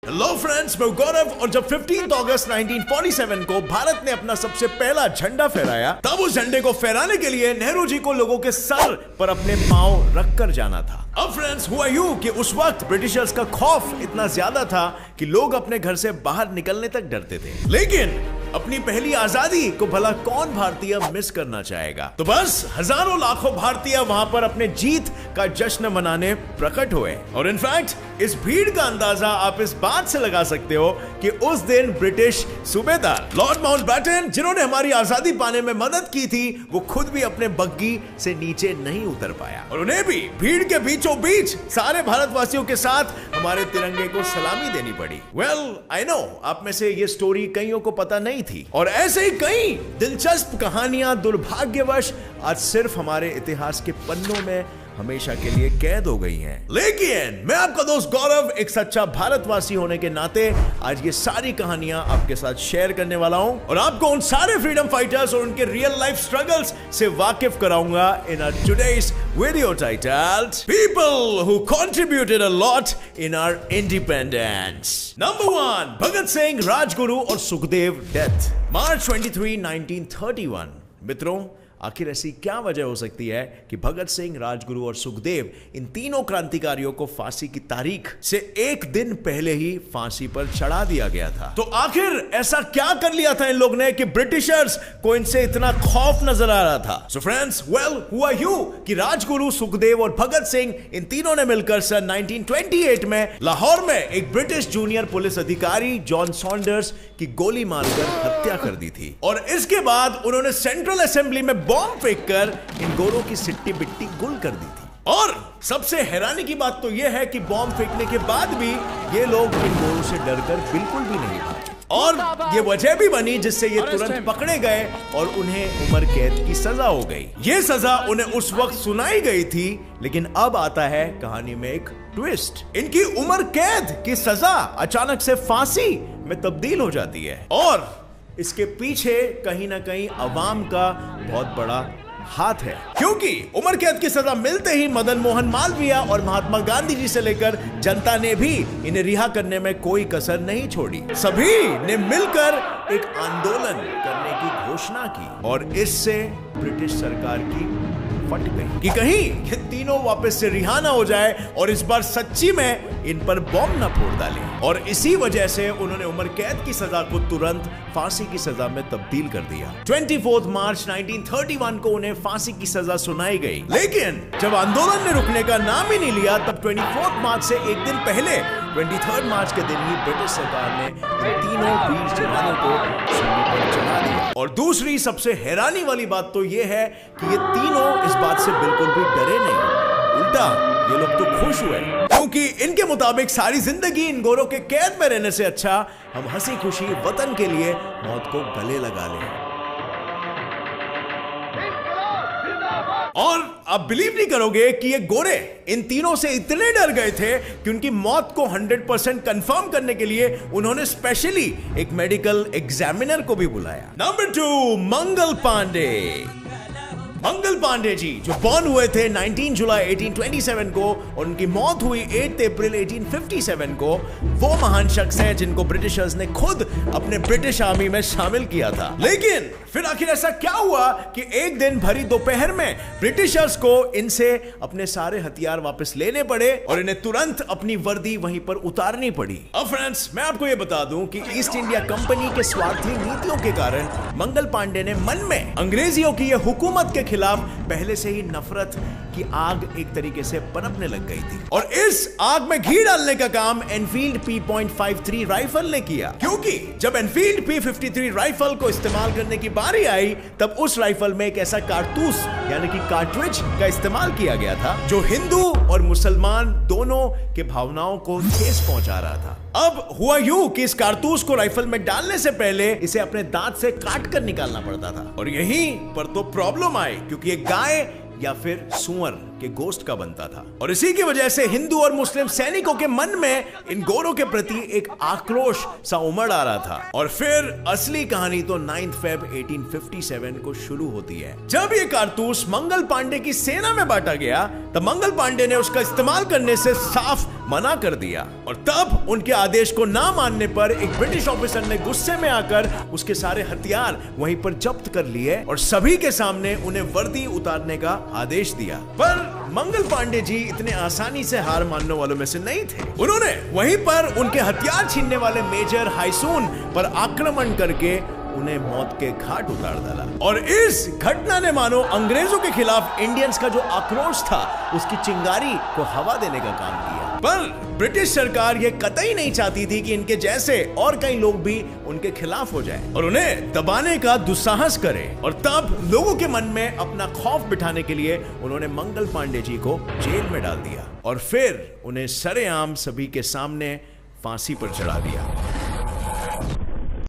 Hello friends, मैं गौरव। और जब 15 अगस्त 1947 को भारत ने अपना सबसे पहला झंडा फहराया, तब उस झंडे को फहराने के लिए नेहरू जी को लोगों के सर पर अपने पांव रखकर जाना था। अब फ्रेंड्स, हुआ यूं कि उस वक्त ब्रिटिशर्स का खौफ इतना ज्यादा था कि लोग अपने घर से बाहर निकलने तक डरते थे। लेकिन अपनी पहली आजादी को भला कौन भारतीय मिस करना चाहेगा? तो बस हजारों लाखों भारतीय वहां पर अपने जीत का जश्न मनाने प्रकट हुए। और इनफैक्ट इस भीड़ का अंदाजा आप इस बात से लगा सकते हो कि उस दिन ब्रिटिश सूबेदार लॉर्ड माउंटबेटन, जिन्होंने हमारी आजादी पाने में मदद की थी, वो खुद भी अपने बग्गी से नीचे नहीं उतर पाया और उन्हें भी भीड़ के बीचों बीच सारे भारतवासियों के साथ हमारे तिरंगे को सलामी देनी पड़ी। वेल, आई नो आप में से ये स्टोरी कईयों को पता नहीं थी और ऐसे ही कई दिलचस्प कहानियां दुर्भाग्यवश आज सिर्फ हमारे इतिहास के पन्नों में हमेशा के लिए कैद हो गई हैं। लेकिन मैं आपका दोस्त गौरव, एक सच्चा भारतवासी होने के नाते आज ये सारी कहानियां आपके साथ शेयर करने वाला हूं और आपको उन सारे फ्रीडम फाइटर्स और उनके रियल लाइफ स्ट्रगल्स से वाकिफ कराऊंगा in our today's video titled people who contributed a lot in our independence. Number 1, Bhagat Singh, Rajguru और सुखदेव डेथ, मार्च 23, 1931। मित्रों, आखिर ऐसी क्या वजह हो सकती है कि भगत सिंह, राजगुरु और सुखदेव, इन तीनों क्रांतिकारियों को फांसी की तारीख से एक दिन पहले ही फांसी पर चढ़ा दिया गया था? तो आखिर ऐसा क्या कर लिया था इन लोग ने कि ब्रिटिशर्स को इनसे इतना खौफ नजर आ रहा था? सो फ्रेंड्स, वेल, हुआ यूं कि राजगुरु, सुखदेव और भगत सिंह, इन तीनों ने मिलकर सन 1928 में लाहौर में एक ब्रिटिश जूनियर पुलिस अधिकारी जॉन सॉन्डर्स की गोली मारकर हत्या कर दी थी और इसके बाद उन्होंने सेंट्रल असेंबली में बॉम्ब फेंककर इन गोरों की सिट्टी बिट्टी गुल कर दी थी। और सबसे हैरानी की बात तो यह है कि बॉम्ब फेंकने के बाद भी ये लोग इन गोरों से डरकर बिल्कुल भी नहीं भागे और ये वजह भी बनी जिससे ये तुरंत पकड़े गए और उन्हें उम्र कैद की सजा हो गई। ये सजा उन्हें उस वक्त सुनाई गई थी, लेकिन अब आता है कहानी में एक ट्विस्ट। इनकी उम्र कैद की सजा अचानक से फांसी में तब्दील हो जाती है और इसके पीछे कहीं ना कहीं अवाम का बहुत बड़ा हाथ है, क्योंकि उम्र कैद की सजा मिलते ही मदन मोहन मालवीय और महात्मा गांधी जी से लेकर जनता ने भी इन्हें रिहा करने में कोई कसर नहीं छोड़ी। सभी ने मिलकर एक आंदोलन करने की घोषणा की और इससे ब्रिटिश सरकार की फट गई कि कहीं ये तीनों वापस से रिहा ना हो जाए और इस बार सच्ची में इन पर बॉम्ब ना फोड़ डाले। और इसी वजह से उन्होंने उम्र कैद की सजा को तुरंत फांसी की सजा में तब्दील कर दिया। 24 मार्च 1931 को उन्हें फांसी की सजा सुनाई गई, लेकिन जब आंदोलन ने रुकने का नाम ही नहीं लिया, तब 24 मार्च से एक दिन पहले 23 मार्च के दिन ही ब्रिटिश सरकार ने इन तीनों वीर जवानों को सूली पर चढ़ा दिया। और दूसरी सबसे हैरानी वाली बात तो यह है कि ये तीनों इस बात से बिल्कुल भी डरे नहीं, उल्टा ये लोग तो खुश हुए, क्योंकि इनके मुताबिक सारी जिंदगी इन गोरों के कैद में रहने से अच्छा हम हंसी खुशी वतन के लिए मौत को गले लगा लें। और आप बिलीव नहीं करोगे कि ये गोरे इन तीनों से इतने डर गए थे कि उनकी मौत को 100% कंफर्म करने के लिए उन्होंने स्पेशली एक मेडिकल एग्जामिनर को भी बुलाया। नंबर 2, मंगल पांडे। मंगल पांडे जी जो बॉर्न हुए थे 19 जुलाई 1827 को और उनकी मौत हुई 8 अप्रैल 1857 को, वो महान शख्स हैं जिनको ब्रिटिशर्स ने खुद अपने ब्रिटिश आर्मी में शामिल किया था। लेकिन फिर आखिर ऐसा क्या हुआ कि एक दिन भरी दोपहर में ब्रिटिशर्स को इनसे अपने सारे हथियार वापस लेने पड़े और इन्हें तुरंत अपनी वर्दी वहीं पर उतारनी पड़ी। अब फ्रेंड्स, मैं आपको यह बता दूं कि ईस्ट इंडिया कंपनी के स्वार्थी नीतियों के कारण मंगल पांडे ने मन में अंग्रेजियों की यह हुकूमत के खिलाफ पहले से ही नफरत की आग एक तरीके से पनपने लग गई थी और इस आग में घी डालने का काम एनफील्ड P.53 राइफल ने किया, क्योंकि जब एनफील्ड P.53 राइफल को इस्तेमाल करने की बारी आई, तब उस राइफल में एक ऐसा कारतूस यानी कि कार्ट्रिज का इस्तेमाल किया गया था जो हिंदू और मुसलमान दोनों के भावनाओं को ठेस पहुंचा रहा था। अब हुआ यूं कि इस कारतूस को राइफल में डालने से पहले इसे अपने दांत से काट कर निकालना पड़ता था और यहीं पर तो प्रॉब्लम आई, क्योंकि एक गाय या फिर सूअर के गोश्त का बनता था। और इसी की वजह से हिंदू और मुस्लिम सैनिकों के मन में इन गोरों के प्रति एक आक्रोश सा उमड़ आ रहा था। और फिर असली कहानी तो 9 फेब 1857 को शुरू होती है, जब ये कारतूस मंगल पांडे की सेना में बांटा गया। तब मंगल पांडे ने उसका इस्तेमाल करने से साफ मना कर दिया, और तब उनके आदेश को ना मानने पर एक ब्रिटिश ऑफिसर ने गुस्से में आकर उसके सारे हथियार वहीं पर जब्त कर लिए और सभी के सामने उन्हें वर्दी उतारने का आदेश दिया। पर मंगल पांडे जी इतने आसानी से हार मानने वालों में से नहीं थे। उन्होंने वहीं पर उनके हथियार छीनने वाले मेजर हाइसून पर आक्रमण करके उन्हें मौत के घाट उतार डाला। और इस घटना ने मानो अंग्रेजों के खिलाफ इंडियंस का जो आक्रोश था उसकी चिंगारी को हवा देने का काम किया। पर ब्रिटिश सरकार ये कतई नहीं चाहती थी कि इनके जैसे और कई लोग भी उनके खिलाफ हो जाएं और उन्हें दबाने का दुस्साहस करें। और तब लोगों के मन में अपना खौफ बिठाने के लिए उन्होंने मंगल पांडे जी को जेल में डाल दिया और फिर उन्हें सरेआम सभी के सामने फांसी पर चढ़ा दिया।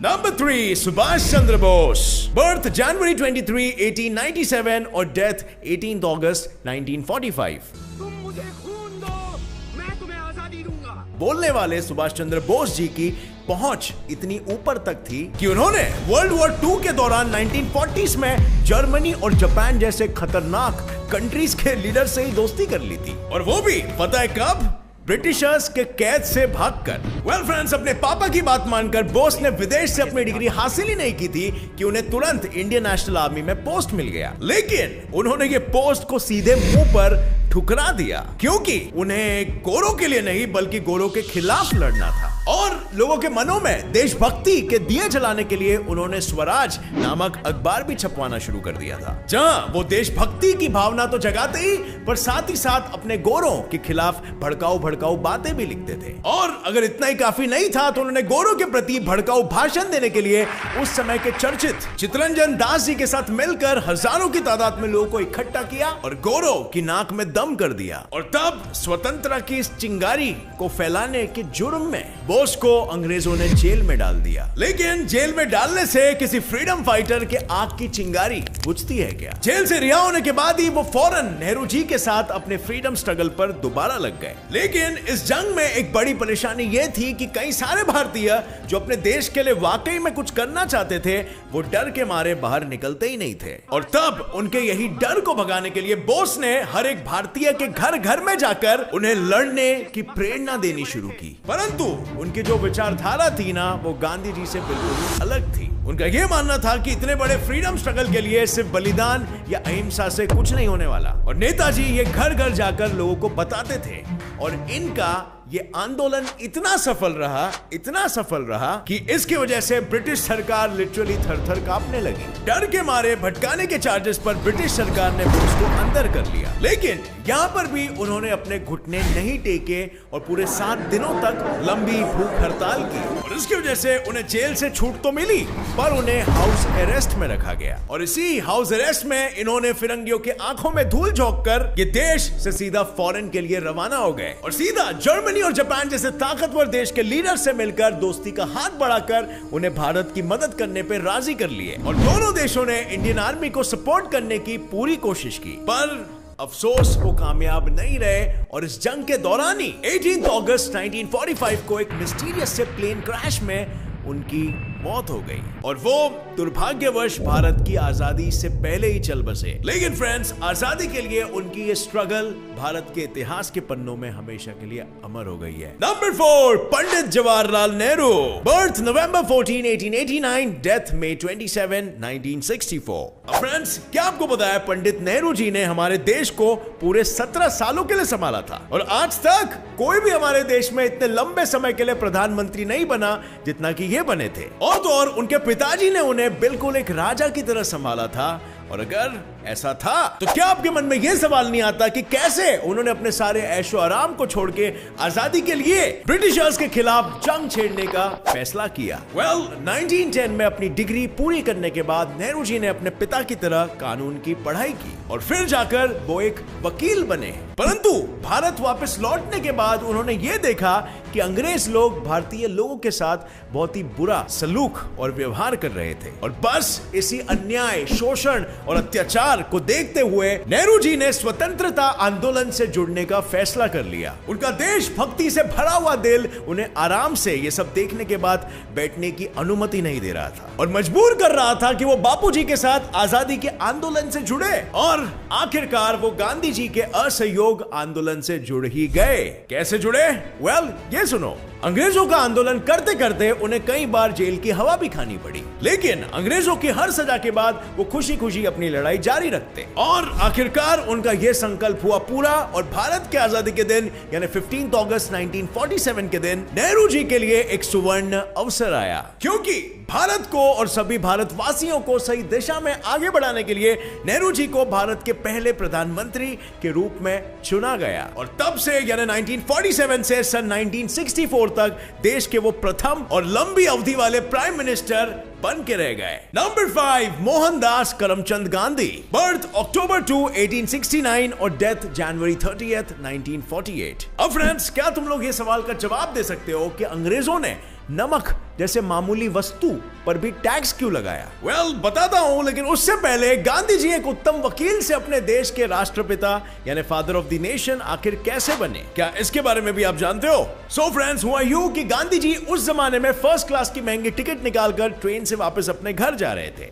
नंबर 3, सुभाष चंद्र बोस। बर्थ जनवरी 23, 1897 और डेथ 18 अगस्त 1945। तुम मुझे खून दो, मैं तुम्हें आजादी दूंगा। बोलने वाले सुभाष चंद्र बोस जी की पहुंच इतनी ऊपर तक थी कि उन्होंने वर्ल्ड वॉर 2 के दौरान 1940s में जर्मनी और जापान जैसे खतरनाक कंट्रीज के लीडर से ही दोस्ती कर ली थी, और वो भी पता है कब? ब्रिटिशर्स के कैद से भागकर। वेल फ्रेंड्स, अपने पापा की बात मानकर बोस ने विदेश से अपनी डिग्री हासिल ही नहीं की थी कि उन्हें तुरंत इंडियन नेशनल आर्मी में पोस्ट मिल गया। लेकिन उन्होंने ये पोस्ट को सीधे मुंह पर ठुकरा दिया, क्योंकि उन्हें गोरों के लिए नहीं बल्कि गोरों के खिलाफ लड़ना था। और लोगों के मनों में देशभक्ति के दिए जलाने के लिए उन्होंने स्वराज नामक अखबार भी छपवाना शुरू कर दिया था, जहां वो देशभक्ति की भावना तो जगाते ही पर साथ ही साथ अपने गोरों के खिलाफ भड़काऊ बातें भी लिखते थे। और अगर इतना ही काफी नहीं था तो उन्होंने गोरों के प्रति भड़काऊ भाषण देने के लिए उस समय के चर्चित चित्तरंजन दास जी के साथ मिलकर हजारों की तादाद में लोगों को इकट्ठा किया और गोरों की नाक में दम कर दिया। और तब स्वतंत्रता की इस चिंगारी को फैलाने के जुर्म में बोस को अंग्रेजों ने जेल में डाल दिया। लेकिन जेल में डालने से किसी फ्रीडम फाइटर के आग की चिंगारी बुझती है क्या? जेल से रिहा होने के बाद ही वो फौरन नेहरू जी के साथ अपने फ्रीडम स्ट्रगल पर दोबारा लग गए। लेकिन इस जंग में एक बड़ी परेशानी ये थी कि कई सारे भारतीय जो अपने देश के लिए वाकई में कुछ करना चाहते थे, वो डर के मारे बाहर निकलते ही नहीं थे। और तब उनके यही डर को भगाने के लिए बोस ने हर एक भारतीय के घर घर में जाकर उन्हें लड़ने की प्रेरणा देनी शुरू की। परंतु उनकी जो विचारधारा थी ना, वो गांधी जी से बिल्कुल अलग थी। उनका यह मानना था कि इतने बड़े फ्रीडम स्ट्रगल के लिए सिर्फ बलिदान या अहिंसा से कुछ नहीं होने वाला। और नेताजी ये घर घर जाकर लोगों को बताते थे, और इनका ये आंदोलन इतना सफल रहा कि इसकी वजह से ब्रिटिश सरकार लिटरली थर-थर कांपने लगी। डर के मारे भटकाने के चार्जेस पर ब्रिटिश सरकार ने बोस को अंदर कर लिया। लेकिन यहाँ पर भी उन्होंने अपने घुटने नहीं टेके और पूरे 7 दिनों तक लंबी भूख हड़ताल की। और इसकी वजह से उन्हें जेल से छूट तो मिली, पर उन्हें हाउस अरेस्ट में रखा गया। और इसी हाउस अरेस्ट में इन्होंने फिरंगियों के आंखों में धूल झोंक कर ये देश से सीधा फॉरेन के लिए रवाना हो गए और सीधा जर्मनी और जापान जैसे ताकतवर देश के लीडर से मिलकर दोस्ती का हाथ बढ़ाकर उन्हें भारत की मदद करने पर राजी कर लिए। और दोनों देशों ने इंडियन आर्मी को सपोर्ट करने की पूरी कोशिश की, पर अफसोस वो कामयाब नहीं रहे। और इस जंग के दौरान ही 18 अगस्त 1945 को एक मिस्टीरियस से प्लेन क्रैश में उनकी मौत हो गई और वो दुर्भाग्यवश भारत की आजादी से पहले ही चल बसे। लेकिन फ्रेंड्स, आजादी के लिए उनकी ये स्ट्रगल भारत के इतिहास के पन्नों में हमेशा के लिए अमर हो गई है। नंबर 4, पंडित जवाहरलाल नेहरू। बर्थ नवंबर 14, 1889, डेथ मई 27, 1964। फ्रेंड्स, क्या आपको पता है पंडित नेहरू जी ने हमारे देश को पूरे 17 सालों के लिए संभाला था, और आज तक कोई भी हमारे देश में इतने लंबे समय के लिए प्रधानमंत्री नहीं बना जितना कि ये बने थे। और तो और उनके पिताजी ने उन्हें बिल्कुल एक राजा की तरह संभाला था। और अगर ऐसा था तो क्या आपके मन में यह सवाल नहीं आता कि कैसे उन्होंने अपने सारे ऐशो आराम को छोड़ के आजादी के लिए ब्रिटिशर्स के खिलाफ जंग छेड़ने का फैसला किया? 1910 में अपनी डिग्री पूरी करने के बाद नेहरू जी ने अपने पिता की तरह कानून की पढ़ाई की और फिर जाकर वो एक वकील बने। परंतु भारत वापस लौटने के बाद उन्होंने ये देखा कि अंग्रेज लोग भारतीय लोगों के साथ बहुत ही बुरा सलूक और व्यवहार कर रहे थे, और बस इसी अन्याय, शोषण और अत्याचार विचार को देखते हुए नेहरू जी ने स्वतंत्रता आंदोलन से जुड़ने का फैसला कर लिया। उनका देशभक्ति से भरा हुआ दिल उन्हें आराम से ये सब देखने के बाद बैठने की अनुमति नहीं दे रहा था और मजबूर कर रहा था कि वो बापूजी के साथ आजादी के आंदोलन से जुड़े। और आखिरकार वो गांधी जी के असहयोग आंदोलन से जुड़ ही गए। कैसे जुड़े? वेल, ये सुनो। अंग्रेजों का आंदोलन करते करते उन्हें कई बार जेल की हवा भी खानी पड़ी, लेकिन अंग्रेजों की हर सजा के बाद वो खुशी खुशी अपनी लड़ाई जारी रखते और आखिरकार उनका यह संकल्प हुआ पूरा। और भारत के आजादी के दिन यानी 15 अगस्त 1947 के दिन नेहरू जी के लिए एक सुवर्ण अवसर आया, क्योंकि भारत को और सभी भारतवासियों को सही दिशा में आगे बढ़ाने के लिए नेहरू जी को भारत के पहले प्रधानमंत्री के रूप में चुना गया। और तब से यानी 1947 से सन 1964 तक देश के वो प्रथम और लंबी अवधि वाले प्राइम मिनिस्टर बन के रह गए। नंबर 5, मोहनदास करमचंद गांधी। बर्थ अक्टूबर 2, 1869 और डेथ जनवरी 30, 1948। अब फ्रेंड्स, क्या तुम लोग ये सवाल का जवाब दे सकते हो कि अंग्रेजों ने नमक जैसे मामूली वस्तु पर भी टैक्स क्यों लगाया? वेल, बताता हूं, लेकिन उससे पहले गांधी जी एक उत्तम वकील से अपने देश के राष्ट्रपिता यानी फादर ऑफ द नेशन आखिर कैसे बने? क्या इसके बारे में भी आप जानते हो? सो फ्रेंड्स, हुआ यूं कि गांधी जी उस जमाने में फर्स्ट क्लास की महंगी टिकट निकालकर ट्रेन से वापस अपने घर जा रहे थे।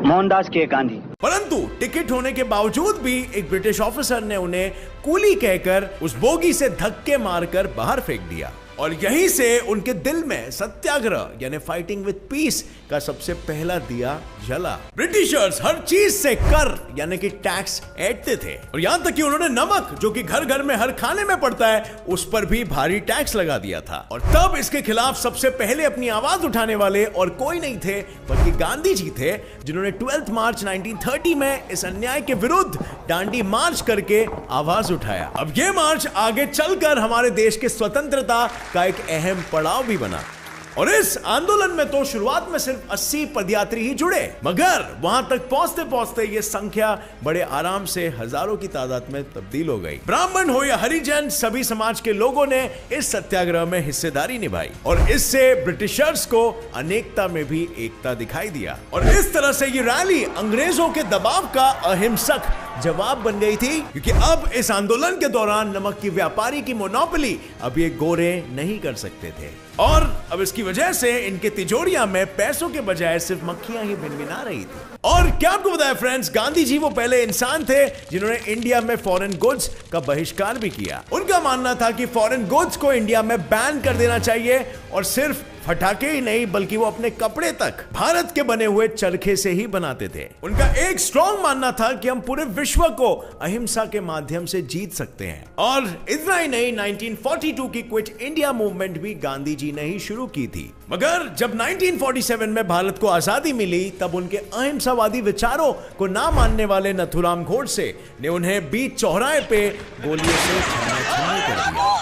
मोहनदास के गांधी। परंतु टिकट होने के बावजूद भी एक ब्रिटिश ऑफिसर ने उन्हें कूली कहकर उस बोगी से धक्के मारकर बाहर फेंक दिया और यहीं से उनके दिल में सत्याग्रह यानी फाइटिंग विद पीस का सबसे पहला दिया जला। ब्रिटिशर्स हर चीज से कर यानी कि टैक्स ऐंठते थे और यहां तक कि उन्होंने नमक, जो कि घर घर में हर खाने में पड़ता है, उस पर भी भारी टैक्स लगा दिया था। और तब इसके खिलाफ सबसे पहले अपनी आवाज उठाने वाले और कोई नहीं थे बल्कि गांधी जी थे, जिन्होंने 12 मार्च 1930 में इस अन्याय के विरुद्ध दांडी मार्च करके आवाज उठाया। अब यह मार्च आगे चलकर हमारे देश के स्वतंत्रता का एक अहम पड़ाव भी बना और इस आंदोलन में तो शुरुआत में सिर्फ 80 पदयात्री ही जुड़े, मगर वहां तक पहुंचते पहुंचते ये संख्या बड़े आराम से हजारों की तादाद में तब्दील हो गई। ब्राह्मण हो या हरिजन, सभी समाज के लोगों ने इस सत्याग्रह में हिस्सेदारी निभाई और इससे ब्रिटिशर्स को अनेकता में भी एकता दिखाई दिया। और इस तरह से ये रैली अंग्रेजों के दबाव का अहिंसक जवाब बन गई थी, क्योंकि अब इस आंदोलन के दौरान नमक की व्यापारी की मोनोपोली अब ये गोरे नहीं कर सकते थे और अब इसकी वजह से इनके तिजोरियां में पैसों के बजाय सिर्फ मक्खियां ही भिनभिना रही थी। और क्या आपको पता है फ्रेंड्स, गांधी जी वो पहले इंसान थे जिन्होंने इंडिया में फॉरेन गुड्स का बहिष्कार भी किया। उनका मानना था कि फॉरेन गुड्स को इंडिया में बैन कर देना चाहिए और सिर्फ फटाके ही नहीं बल्कि वो अपने कपड़े तक भारत के बने हुए चरखे से ही बनाते थे। उनका एक स्ट्रॉन्ग मानना था कि हम पूरे विश्व को अहिंसा के माध्यम से जीत सकते हैं। और इतना ही नहीं, 1942 की क्विट इंडिया मूवमेंट भी गांधी जी ने ही शुरू की थी। मगर जब 1947 में भारत को आजादी मिली तब उनके अहिंसावादी विचारों को ना मानने वाले नथुराम गोडसे ने उन्हें बीच चौराहे पे गोलियों से छन्नी कर दिया।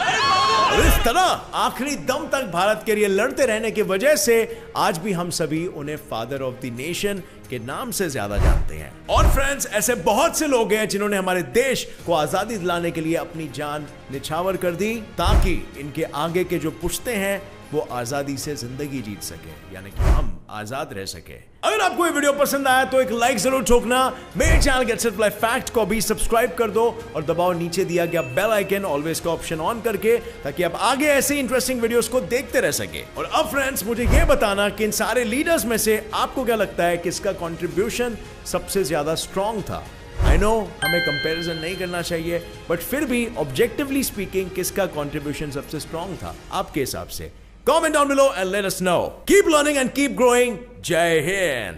और इस तरह आखिरी दम तक भारत के लिए लड़ते रहने की वजह से आज भी हम सभी उन्हें फादर ऑफ द नेशन के नाम से ज्यादा जानते हैं। और फ्रेंड्स, ऐसे बहुत से लोग हैं जिन्होंने हमारे देश को आजादी दिलाने के लिए अपनी जान निछावर कर दी ताकि इनके आगे के जो पुश्ते हैं वो आजादी से जिंदगी जीत सके, यानी कि हम आजाद रह सके। अगर आपको ये वीडियो पसंद आया तो एक लाइक जरूर ठोकना। मेरे channel gets it life fact को भी सब्सक्राइब कर दो और दबाओ नीचे दिया गया बेल आइकन ऑलवेज का ऑप्शन ऑन करके, ताकि आप आगे ऐसे इंटरेस्टिंग वीडियोस को देखते रह सके। और अब फ्रेंड्स, मुझे ये बताना कि इन सारे लीडर्स में से आपको क्या लगता है किसका कंट्रीब्यूशन सबसे ज्यादा स्ट्रांग था? आई नो हमें कंपैरिजन नहीं करना चाहिए, बट फिर भी ऑब्जेक्टिवली स्पीकिंग किसका कंट्रीब्यूशन सबसे स्ट्रांग था आपके हिसाब से? Comment down below and let us know. Keep learning and keep growing. Jai Hind.